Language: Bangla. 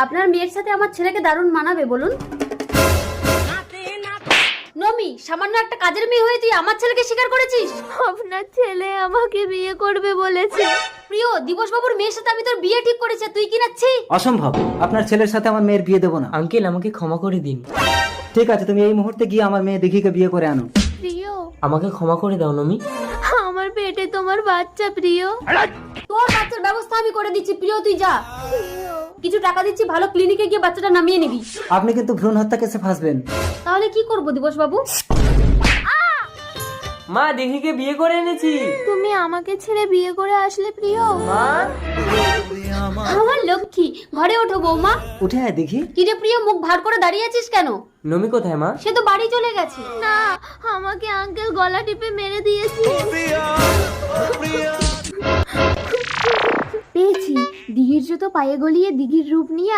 আপনার মেয়ের সাথে আমার ছেলেকে দারুণ মানাবে বলুন। নমি, সামান্য একটা কাজের মেয়ে হয়ে তুই আমার ছেলেকে স্বীকার করেছিস? আপনার ছেলে আমাকে বিয়ে করবে বলেছে। প্রিয়, দিবস বাবুর মেয়ের সাথে আমি তোর বিয়ে ঠিক করেছি, তুই কি নাচ্ছি? অসম্ভব, আপনার ছেলের সাথে আমার মেয়ের বিয়ে দেবো না। আঙ্কেল আমাকে ক্ষমা করে দিন। ঠিক আছে, তুমি এই মুহূর্তে গিয়ে আমার মেয়ে দিঘিকে বিয়ে করে আনো। প্রিয়, আমাকে ক্ষমা করে দাও নমি। আমার পেটে তোমার বাচ্চা। প্রিয়, তোর বাচ্চার ব্যবস্থা আমি করে দিচ্ছি। প্রিয়, তুই যা, কিছু টাকা দিচ্ছি, ভালো ক্লিনিকে গিয়ে বাচ্চাটা নামিয়ে নিবি। আপনি কিন্তু ভ্রূণ হত্যা কেসে ফাঁসবেন। তাহলে কি করবো দিবস বাবু? মা দিঘিকে বিয়ে করে এনেছি। তুমি আমাকে ছেড়ে বিয়ে করে আসলে প্রিয়। মা আমার লক্ষ্মী, ঘরে ওঠো বৌমা। উঠে আয় দেখি। কিরে প্রিয়, মুখ ভার করে দাঁড়িয়ে আছিস কেন? নমি কোথায় মা? সে তো বাড়ি চলে গেছে। না, আমাকে আঙ্কেল গলা টিপে মেরে দিয়েছে। পেয়েছি, দিঘির জুতো পায়ে গলিয়ে দিঘির রূপ নিয়ে